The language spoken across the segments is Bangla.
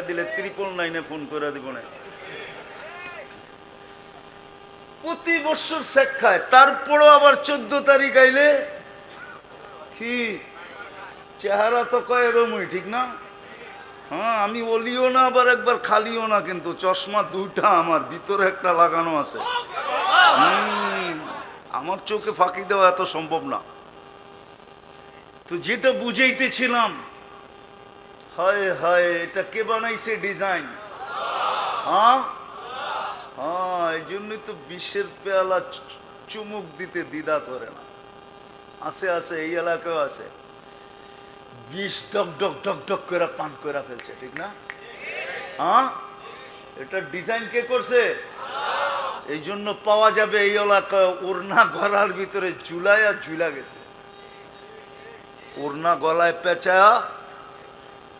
দিলে 999 ফোন করে দিব না। প্রতি বছর শেখ খায়, তারপরও আবার 14 তারিখ আইলে কি চেহারা তো কয় এরমই, ঠিক না? হ্যাঁ, আমি বলিও না আবার একবার খালিও না, কিন্তু চশমা দুইটা আমার ভিতরে একটা লাগানো আছে। আমার চোখে ফাঁকি দেওয়া এত সম্ভব না। তো যেটা বুঝাইতেছিলাম, হায় হায়, এটা কে বানাইছে ডিজাইন? হ্যাঁ হ্যাঁ, এই জন্যই তো বিশ্বের পেয়ালা চুমুক দিতে দ্বিধা করে না। আছে আছে, এই এলাকাও আছে, বিষ ডক ডক ডক ডক করে পান করে ফেলছে, ঠিক না? হ্যাঁ, এটা ডিজাইন কে করছে? এই জন্য পাওয়া যাবে এই এলাকায় ওড়না গলার ভিতরে ঝুলাইয়া ঝুলা গেছে, ওড়না গলায় পেঁচায়া।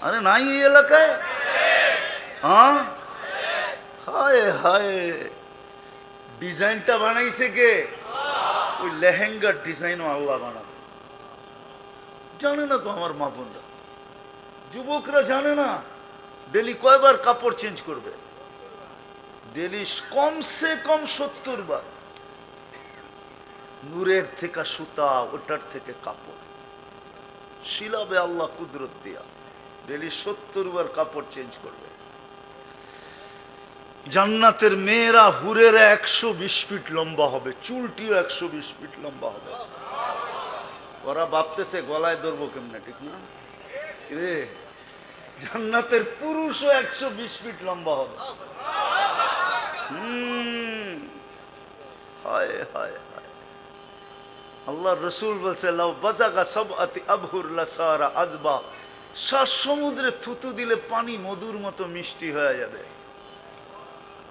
আরে নাই এই এলাকায়? হ্যাঁ, হায় হায়, ডিজাইনটা বানাইছে কে? ওই লেহেঙ্গার ডিজাইনও আল্লাহ বানাবে। জানে না তো আমার মা বোনরা, যুবকরা জানে না ডেলি কয়বার কাপড় চেঞ্জ করবে? ডেলি কমসে কম 70 বার। নূরের থেকে সুতা, ওটার থেকে কাপড় শিলাবে আল্লাহ কুদরত দিয়া, ডেলি 70 বার কাপড় চেঞ্জ করবে। জান্নাতের মেয়েরা হুরেরা 120 ফিট লম্বা হবে, চুলটিও 120 ফিট লম্বা হবে। ওরা ভাবতেছে গলায় ধরবো কেমনে, ঠিক না রে? জান্নাতের পুরুষও 120 ফিট লম্বা হবে। হায় হায় হায়, আল্লাহ রসুল বলছে লাউ বাজাগা সাবআতি আবহুর লাসারা আজবা, 7 সমুদ্রে থুতু দিলে পানি মধুর মতো মিষ্টি হয়ে যাবে।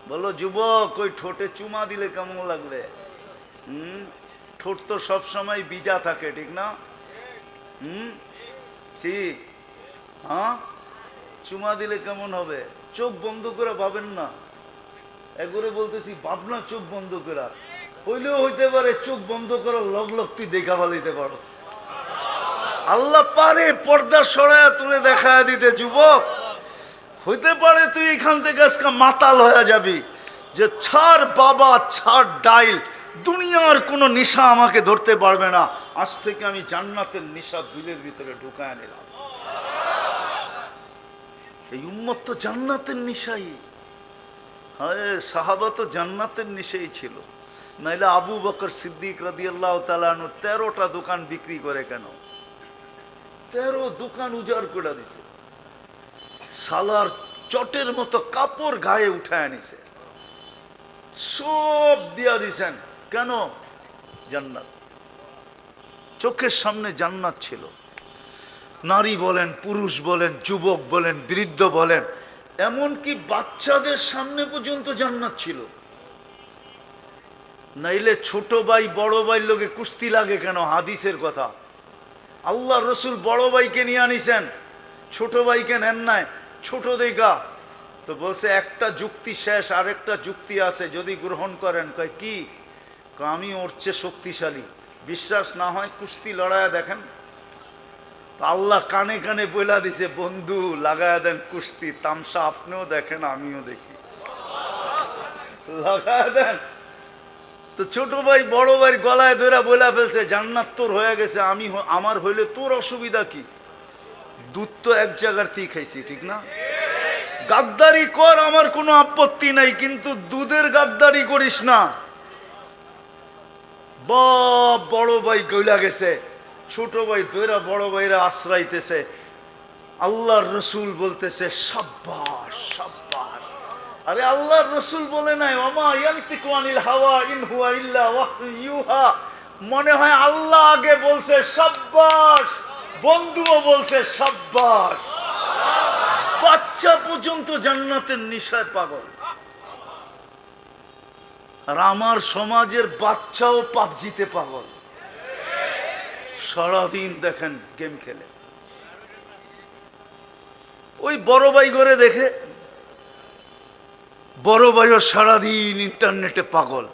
বলো যুবক, ওই ঠোঁটে চুমা দিলে কেমন লাগবে? ঠোঁট তো সবসময় ভিজা থাকে, ঠিক না? ঠিক। হ্যাঁ, চুমা দিলে কেমন হবে? চোখ বন্ধ করে ভাবেন না, একবারে বলতেছি, ভাবনা চোখ বন্ধ করা হইলেও হইতে পারে চোখ বন্ধ করার লগ লগ তুই দেখা ফেলাইতে পারো। আল্লাহ পারে পর্দা সরায়া তুলে দেখা দিতে। যুবক, হইতে পারে তুই এখান থেকে আজকে মাতাল হয়ে যাবি, যে ছাড় বাবা, ছাড় ডাইল, দুনিয়ার কোনো নেশা আমাকে ধরতে পারবে না, আজ থেকে আমি জান্নাতের নেশা দিলের ভিতরে ঢুকায় নিলাম। এই উম্মত তো জান্নাতের নেশাই। হ্যাঁ, সাহাবা তো জান্নাতের নেশাই ছিল, নাইলে আবু বকর সিদ্দিক রাদিয়াল্লাহু তাআলা আনহু 13টা দোকান বিক্রি করে কেন? 13 দোকান উজাড় করে দিছে, সালার চটের মতো কাপড় গায়ে উঠায় নিছে, সব দিয়া দিছেন। কেন? জান্নাত, চোখের সামনে জান্নাত ছিল। নারী বলেন, পুরুষ বলেন, যুবক বলেন, বৃদ্ধ বলেন, এমনকি বাচ্চাদের সামনে পর্যন্ত জান্নাত ছিল। নাইলে ছোট ভাই বড় ভাইয়ের লোকে কুস্তি লাগে কেন? হাদিসের কথা, আল্লাহ রসুল বড় ভাইকে নিয়ে আনিছেন, ছোট ভাইকে নেন নাই, ছোট দেখা তো বলছে একটা যুক্তি শেষ, আরেকটা যুক্তি আছে, যদি গ্রহণ করেন। কয় কি? আমি ওর চেয়ে শক্তিশালী। বিশ্বাস না হয় কুস্তি লড়াইয়া দেখেন। আল্লাহ কানে কানে বইলা দিছে, বন্ধু লাগায়া দেন কুস্তি, তামসা আপনিও দেখেন আমিও দেখি, লাগায়া দেন। তো ছোট ভাই বড় ভাই গলায় ধরে বইলা ফেলছে, জান্নাত তোর হয়ে গেছে, আমি আমার হইলে তোর অসুবিধা কি? দুধ তো এক জায়গার থেকে খাইছি, ঠিক না? গাদ্দারি কর, আমার কোনো আপত্তি নাই, কিন্তু দুধের গাদ্দারি করিস না। বাপ বড় ভাই গইলা গেছে, ছোট ভাই দৈরা বড় ভাইরা আশ্রাইতেছে। আল্লাহর রসুল বলতেছে সাব্বাস সাব্বাস। আরে আল্লাহর রসুল বলে নাই ওমা ইয়ানতিকু আনিল হাওয়া ইন হুয়া ইল্লা ওয়াহয়ু ইউহা, মনে হয় আল্লাহ আগে বলছে সাব্বাস, বন্ধুও বলছে সাব্বাস। বাচ্চা পর্যন্ত জান্নাতের নেশায় পাগল, আর আমার সমাজের বাচ্চাও পাবজিতে পাগল, সারাদিন দেখেন গেম খেলে। ওই বড় ভাই করে দেখে, বড় ভাইও সারাদিন ইন্টারনেটে পাগল,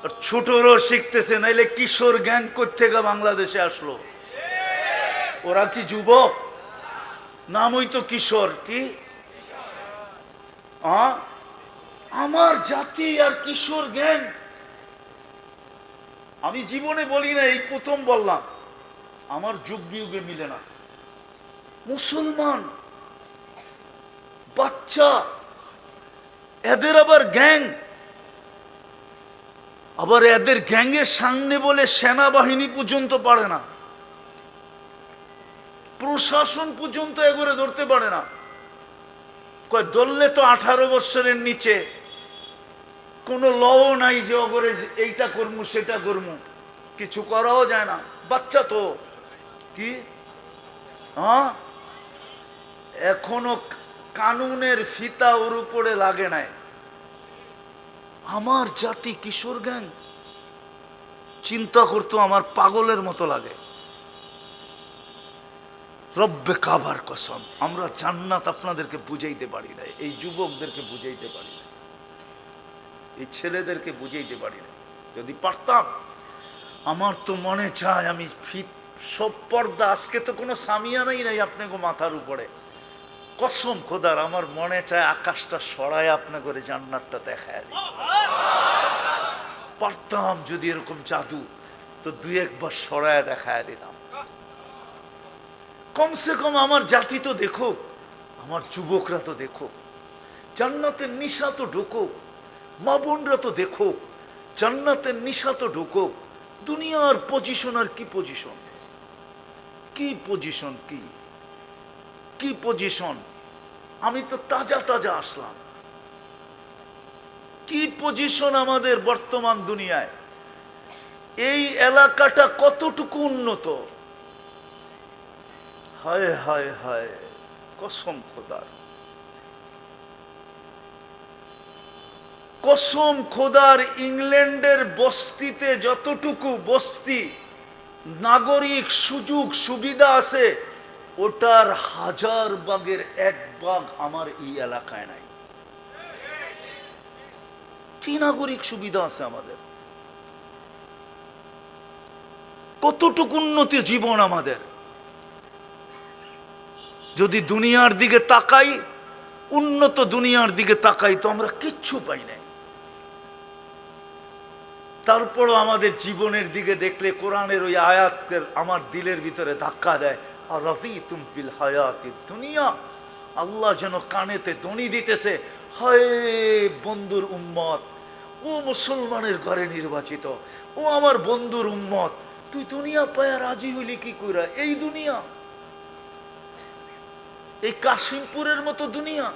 আর ছোটরাও শিখতেছে। নাইলে কিশোর গ্যাং থেকে বাংলাদেশে আসলো, ওরা কি যুবক? নাম হইতো কিশোর। কি আমার জাতি আর কিশোর জ্ঞান, আমি জীবনে বলি না, এই প্রথম বললাম, আমার যুগ বিয়োগে মিলে না। মুসলমান বাচ্চা, এদের আবার গ্যাং, আবার এদের গ্যাংয়ের সামনে বলে সেনাবাহিনী পর্যন্ত পারে না, প্রশাসন পর্যন্ত এগোরে ধরতে পারে না। কয় ধরলে তো 18 বছরের নিচে, কোনো লও নাই যে অগরে এইটা করমু সেটা করমু, কিছু করাও যায় না, বাচ্চা তো। কি এখনো কানুনের ফিতা ওর উপরে লাগে নাই। আমার জাতি কিশোর গ্যাং, চিন্তা করতো আমার পাগলের মতো লাগে। রব্বে কাবার কসম, আমরা জান্নাত আপনাদেরকে বুঝাইতে পারি না, এই যুবকদেরকে বুঝাইতে পারি না, এই ছেলেদেরকে বুঝাইতে পারি না। যদি পারতাম, আমার তো মনে চায় আমি সব পর্দা, আজকে তো কোনো সামিয়ানাই নাই আপনাকে মাথার উপরে, কসম খোদার আমার মনে চায় আকাশটা সরায় আপনা করে জান্নাতটা দেখায় দিই। পারতাম যদি এরকম জাদু, তো 2-1 বার সরায় দেখায় দিতাম। কমসে কম আমার জাতি তো দেখো, আমার যুবকরা তো দেখো, জান্নাতের নিশা তো ঢোকো, মা বোনরা তো দেখো, জান্নাতের নিশা তো ঢোকো। দুনিয়ার পজিশন আর কি পজিশন, কি পজিশন, কি কি পজিশন। আমি তো তাজা তাজা আসলাম, কি পজিশন আমাদের বর্তমান দুনিয়ায়। এই এলাকাটা কতটুকু উন্নত, হায় হায় হায়, কসম খোদার, কসম খোদার। ইংল্যান্ডের বস্তিতে যতটুকু বস্তি নাগরিক সুযোগ সুবিধা আছে, ওটার 1000 ভাগের 1 ভাগ আমার এই এলাকায় নাই। কি নাগরিক সুবিধা আছে আমাদের, কতটুকু উন্নতি জীবন আমাদের। যদি দুনিয়ার দিকে তাকাই, উন্নত দুনিয়ার দিকে তাকাই, তো আমরা কিচ্ছু পাই নাই। তারপরও আমাদের জীবনের দিকে দেখলে কোরআনের ওই আয়াতের আমার দিলের ভিতরে ধাক্কা দেয়। আর রাদিতুম বিল হায়াতিদ দুনিয়া, আল্লাহ যেন কানেতে দনি দিতেছে, হায় বন্ধুর উম্মত, ও মুসলমানের ঘরে নির্বাচিত, ও আমার বন্ধুর উম্মত, তুই দুনিয়া পায়া রাজি হইলি কি কইরা? এই দুনিয়া, এই কাশিমপুরের মতো দুনিয়া,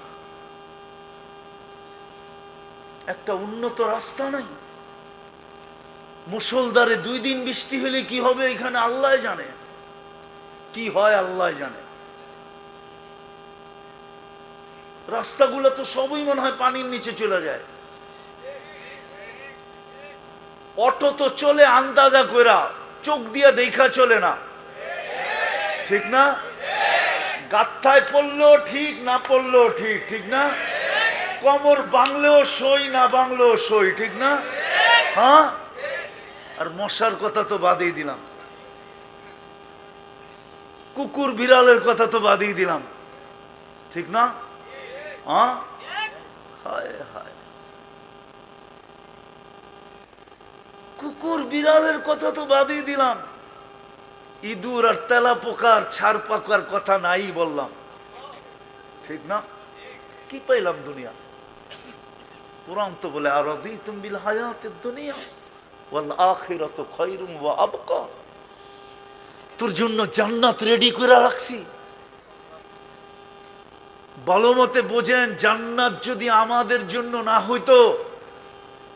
একটা উন্নত রাস্তা নাই, মুষলধারে 2 দিন বৃষ্টি হলে কি হবে এখানে আল্লাহ জানে, কি হয় আল্লাহ জানে। রাস্তাগুলো তো সবই মনে হয় পানির নিচে চলে যায়। অটো তো চলে আন্দাজা কইরা, চোখ দিয়া দেখা চলে না, ঠিক না? গাত্থায় পড়লেও ঠিক, না পড়লেও ঠিক, ঠিক না? কোমর বাংলেও সই, না বাংলেও সই, ঠিক না? হ্যাঁ, আর মশার কথা তো বাদই দিলাম, কুকুর বিড়ালের কথা তো বাদই দিলাম, ঠিক না? হ্যাঁ, হায় হায়, কুকুর বিড়ালের কথা তো বাদই দিলাম, ইঁদুর আর তেলা পোকার ছাড় পাকার কথা নাই বললাম, ঠিক না? কি পাইলাম দুনিয়া? কোরআন তো বলে আর রাদিতুম বিল হায়াতিদ দুনিয়া ওয়াল আখিরাতু খায়রুম ওয়া আবকা, তোর জন্য জান্নাত রেডি করে রাখছি। ভালো মতে বোঝেন, জান্নাত যদি আমাদের জন্য না হইতো,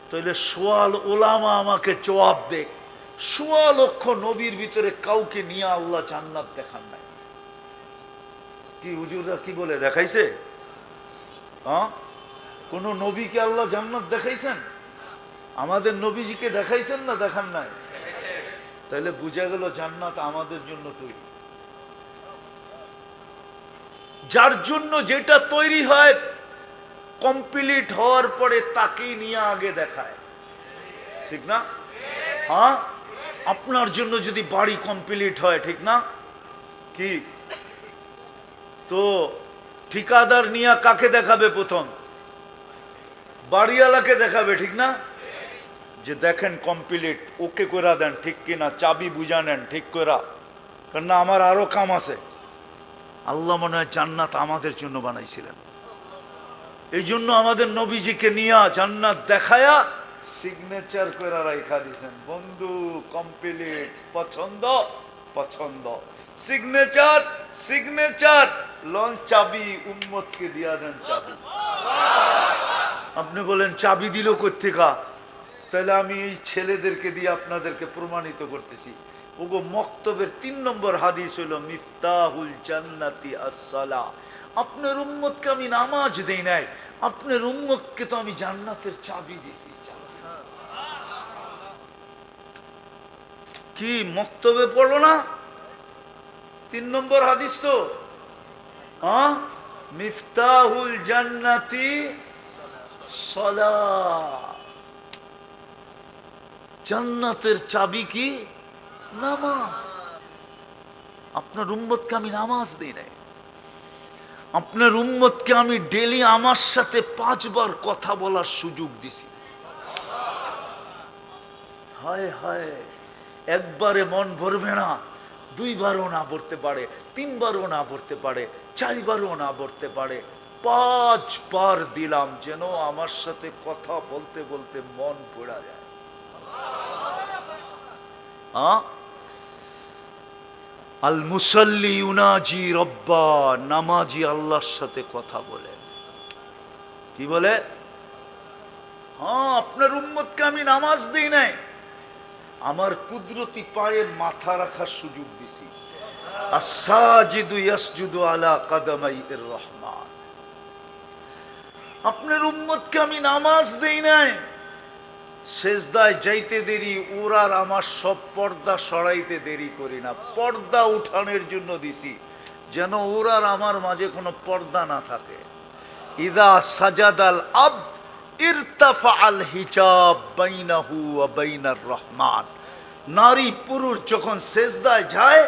তাহলে 100 ওলামা আমাকে জবাব দেখ, 100 লক্ষ নবীর ভিতরে কাউকে নিয়ে আল্লাহ জান্নাত দেখান নাই। কি হুজুররা কি বলে দেখাইছে? হ্যাঁ, কোন নবীকে আল্লাহ জান্নাত দেখাইছেন? আমাদের নবীজিকে দেখাইছেন না দেখান নাই? তাহলে বুঝা গেল জান্নাত আমাদের জন্য তৈরি। যার জন্য যেটা তৈরি হয়, কমপ্লিট হওয়ার পরে তাকেই নিয়ে আগে দেখায়, ঠিক না? হ্যাঁ, আপনার জন্য যদি বাড়ি কমপ্লিট হয়, ঠিক না? কি তো ঠিকাদার নিয়া কাকে দেখাবে? প্রথম বাড়িওয়ালাকে দেখাবে, ঠিক না? যে দেখেন কমপ্লিট, ওকে করে দেন, ঠিক কিনা, চাবি বুঝা নেন ঠিক করে, কারণ আমার আরো কাম আছে। আল্লাহ মনে হয় জান্নাত আমাদের জন্য বানাইছিলেন, এই জন্য আমাদের নবীজিকে নিয়া জান্নাত দেখায়া সিগনেচার করে রাখা দিয়েছেন, বন্ধু কমপ্লিট, পছন্দ পছন্দ, সিগনেচার সিগনেচার, লন চাবি উম্মতকে দিয়া দেন চাবি। আপনি বলেন চাবি দিল কোত্থেকা? তাহলে আমি এই ছেলেদেরকে দিয়ে আপনাদেরকে প্রমাণিত করতেছি। ওগো মক্তবের 3 নম্বর হাদিস হলো মিফতাহুল জান্নাতি আস-সালাহ। আপনার উম্মতকে আমি নামাজ দেই নাই, আপনার উম্মতকে তো আমি জান্নাতের চাবি দিছি। কি মক্তবে পড়ো না? 3 নম্বর হাদিস তো, হ্যাঁ, মিফতাহুল জান্নাতি সালাহ। জান্নাতের চাবি কি? নামাজ। আপনার উম্মতকে আমি নামাজ দিই নাই, আপনার উম্মতকে আমি ডেলি আমার সাথে 5 বার কথা বলার সুযোগ দিছি। হায় হায়, একবারে মন ভরবে না, 2 বারও না ভরতে পারে, 3 বারও না ভরতে পারে, 4 বারও না ভরতে পারে, 5 বার দিলাম, যেন আমার সাথে কথা বলতে বলতে মন পড়া যায়। আল মুসাল্লি ইউনাজি রব্বা, নামাজি আল্লাহর সাথে কথা বলে। কি বলে? হ্যাঁ, আপনার উম্মতকে আমি নামাজ দিই নাই, আমার কুদরতি পায়ে মাথা রাখার সুযোগ দিছি। আস-সাজিদু ইয়াসজুদু আলা কাদামাইর রহমান। আপনার উম্মতকে আমি নামাজ দেই নাই, সেজদায় যাইতে দেরি, ওরার আমার সব পর্দা সরাইতে দেরি করি না, পর্দা উঠানোর জন্য দিছি, যেন ওরার আমার মাঝে কোনো পর্দা না থাকে। ইদা সাজাদাল আব ইরতাফা আল হিজাব বাইনাহু ওয়া বাইনার রহমান। নারী পুরুষ যখন সেজদায় যায়,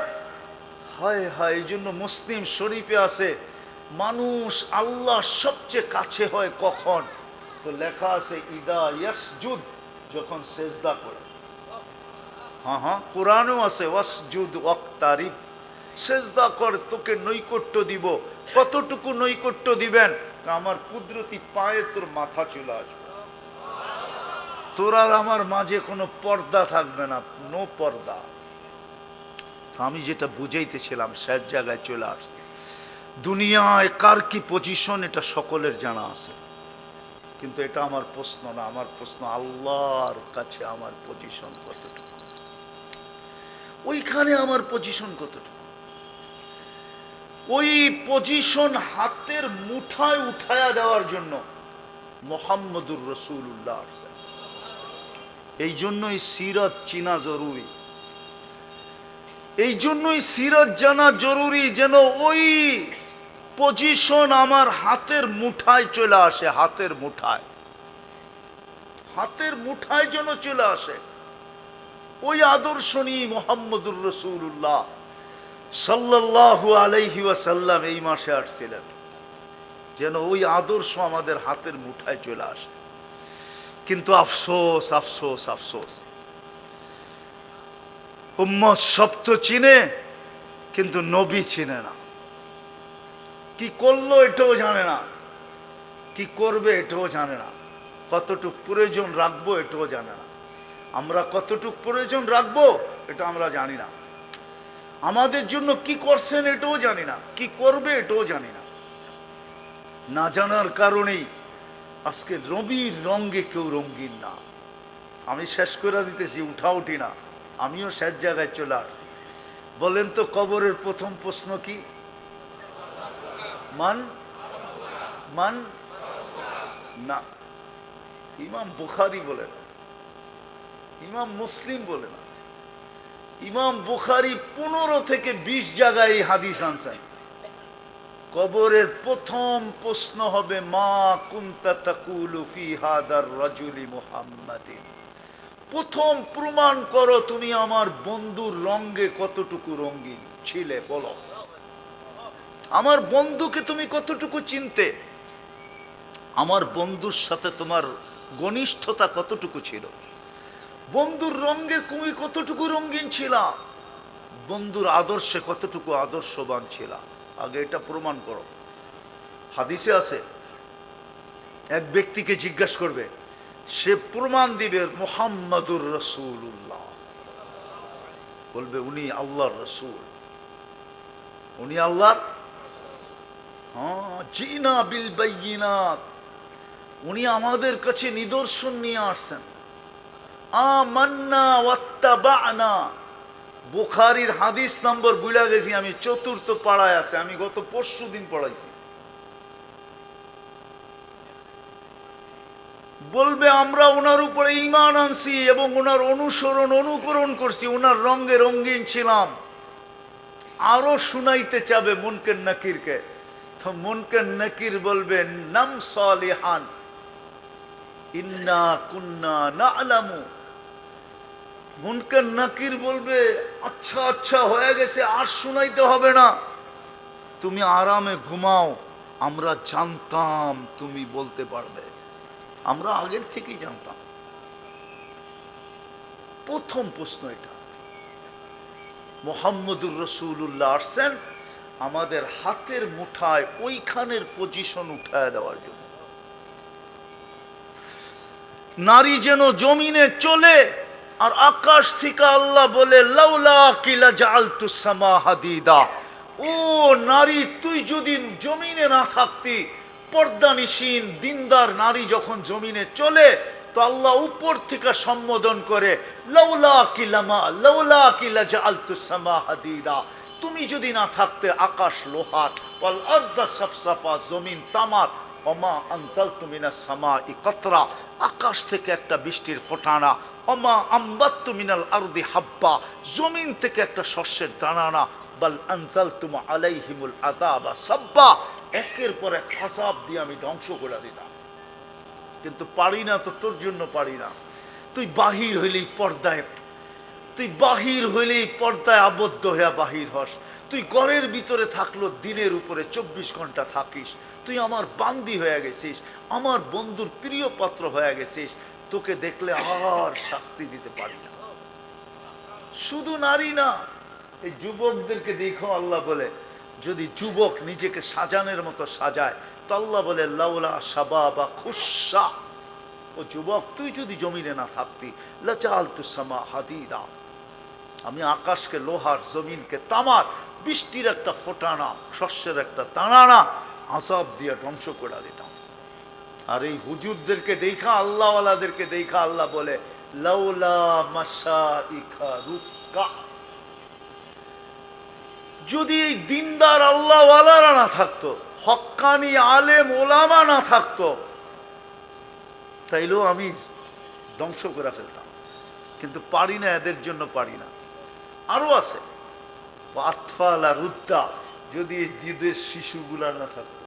হায় হায়, এই জন্য মুসলিম শরীফে আছে মানুষ আল্লাহ সবচেয়ে কাছে হয় কখন? তো লেখা আছে ইদা ইয়াসজুদ, যখন সেজদা করে। হ্যাঁ হ্যাঁ, কোরআনেও আছে ওয়াসজুদ ওয়াক্তারিব, সেজদা কর তোকে নৈকট্য দিব। কতটুকু নৈকট্য দিবেন? আমার কুদরতি পায়ে তোর মাথা চলে আসবে, তোর আর আমার মাঝে কোনো পর্দা থাকবে না, নো পর্দা। আমি যেটা বুঝাইতেছিলাম সব জায়গায় চলে আসছে। দুনিয়ায় কার কি পজিশন এটা সকলের জানা আছে, কিন্তু এটা আমার প্রশ্ন না। আমার প্রশ্ন আল্লাহর কাছে আমার পজিশন কতটুকু, ওইখানে আমার পজিশন কতটুকু। ওই পজিশন হাতের মুঠায় উঠায়া দেওয়ার জন্য মুহাম্মদুর রাসূলুল্লাহ, এই জন্যই সিরাত চিনা জরুরি, এই জন্যই সিরাত জানা জরুরি, যেন ওই পজিশন আমার হাতের মুঠায় চলে আসে, হাতের মুঠায়, হাতের মুঠায় যেন চলে আসে। ওই আদর্শ নিয়ে মুহাম্মদুর রাসূলুল্লাহ সাল্লাল্লাহু আলাইহি ওয়াসাল্লাম এই মাসে আসছিলেন, যেন ওই আদর্শ আমাদের হাতের মুঠায় চলে আসে। কিন্তু আফসোস আফসোস আফসোস, উম্মত সব তো চিনে, কিন্তু নবী চিনে না। কি করলো এটাও জানে না, কি করবে এটাও জানে না, কতটুক প্রয়োজন রাখবো এটাও জানে না। আমরা কতটুক প্রয়োজন রাখবো এটা আমরা জানি না, আমাদের জন্য কি করছেন এটাও জানি না, কি করবে এটাও জানি না। না জানার কারণেই আজকে নবীর রঙে কেউ রঙিন না। আমি শেষ করে দিতেছি, উঠা উঠি না, আমিও শেষ জায়গায় চলে আসছি। বলেন তো কবরের প্রথম প্রশ্ন কি? মান মান না, ইমাম বুখারী বলে না, ইমাম মুসলিম বলে না, ইমাম বুখারী 15 থেকে 20 জায়গায় এই হাদিস আনছেন। কবরের প্রথম প্রশ্ন হবে মা কুনতা তাকুলু ফি হাদার রাজুলি মুহাম্মাদিন। প্রথম প্রমাণ করো তুমি আমার বন্ধুর রঙে কতটুকু রঙিন ছিলে, বলো। আমার বন্ধুকে তুমি কতটুকু চিনতে, আমার বন্ধুর সাথে তোমার ঘনিষ্ঠতা কতটুকু ছিল, বন্ধুর রঙে তুমি কতটুকু রঙিন ছিলা, বন্ধুর আদর্শে কতটুকু আদর্শবান ছিলা, আগে এটা প্রমাণ করো। হাদিসে আছে এক ব্যক্তিকে জিজ্ঞাসা করবে, সে প্রমাণ দিবে মুহাম্মাদুর রাসূলুল্লাহ, বলবে উনি আল্লাহর রাসূল, উনি আল্লাহর, জিনা বিল বাইয়িনাত, উনি আমাদের কাছে নিদর্শন নিয়ে আসছেন। আমান্না ওয়াত্তাবা'না, বুখারীর হাদিস নম্বর ভুলে গেছি আমি, চতুর্থ পাড়ায় আছে, আমি গত পরশুদিন পড়াইছি। বলবে আমরা ওনার উপরে ঈমান আনছি এবং ওনার অনুসরণ অনুকরণ করছি, ওনার রঙে রঙিন ছিলাম। আরো শুনাইতে চাবে মুনকার নাকিরকে, তো মুনকার নাকির বলবে নাম সালিহান ইন্না কুন্না না'লামু, মুনকার নাকির বলবে আচ্ছা আচ্ছা হয়ে গেছে, আর শুনাইতে হবে না, তুমি আরামে ঘুমাও, আমরা জানতাম তুমি বলতে পারবে, আমরা আগের থেকেই জানতাম। প্রথম প্রশ্ন এটা, মুহাম্মদুর রাসূলুল্লাহ আসছেন আমাদের হাতের মুঠায় ওইখানের পজিশন উঠায় দেওয়ার জন্য। নারী যেন জমিনে চলে আর আকাশ থেকে আল্লাহ বলে লাউলা কিলা জাআলতুস সামা হাদিদা, ও নারী তুই যদি জমিনে না থাকতি, পর্দানিসীন দিনদার নারী যখন জমিনে চলে তো আল্লাহ উপর থেকে সম্বোধন করে লাউলা কিলা জাআলতুস সামা হাদিদা, তুমি যদি না থাকতে আকাশ লোহার, ওয়াল আরদা সাফসাফা, জমিন তামার, ওমা আনজালতু মিনাস সামাই কাতরা, আকাশ থেকে একটা বৃষ্টির ফোঁটানা, ওমা আম্বাততু মিনাল আরদি হাব্বা, জমিন থেকে একটা শস্যের দানা, বাল আনজালতুম আলাইহিমুল আযাবা সাব্বা, একের পর এক আযাব দিয়ে আমি ধ্বংস করে দিতাম। কিন্তু পারি না তো, তোর জন্য পারি না। তুই বাহির হইলেই পর্দায়, তুই বাহির হইলেই পর্দায় আবদ্ধ হইয়া বাহির হস, তুই ঘরের ভিতরে থাকলো দিনের উপরে 24 ঘন্টা থাকিস, তুই আমার বান্দি হয়ে গেছিস, আমার বন্ধুর প্রিয় পাত্র হয়ে গেছিস, তোকে দেখলে আর শাস্তি দিতে পারি না। শুধু নারী না, এই যুবকদেরকে দেখো আল্লাহ বলে, যদি যুবক নিজেকে সাজানোর মতো সাজায় তো আল্লাহ বলে লাউলা শাবাবা খুশা, ও যুবক তুই যদি জমিনে না থাকতি লাজাআলতুস সামা হাদিদা, আমি আকাশকে লোহার, জমিনকে তামার, বৃষ্টির একটা ফোঁটানা, শস্যের একটা দানা আযাব দিয়ে ধ্বংস করে দিতাম। আর এই হুজুরদেরকে দেখা, আল্লাহওয়ালাদেরকে দেখা আল্লাহ বলে লাউলা মাশাইখা রুক্কা, যদি এই দিনদার আল্লাহওয়ালারা না থাকতো, হক্কানি আলেম ওলামা না থাকতো, তাইলেও আমি ধ্বংস করে ফেলতাম, কিন্তু পারি না, এদের জন্য পারি না। আরো আছে আতফালা রুদ্দা, যদি এই দুধের শিশুগুলা না থাকতো,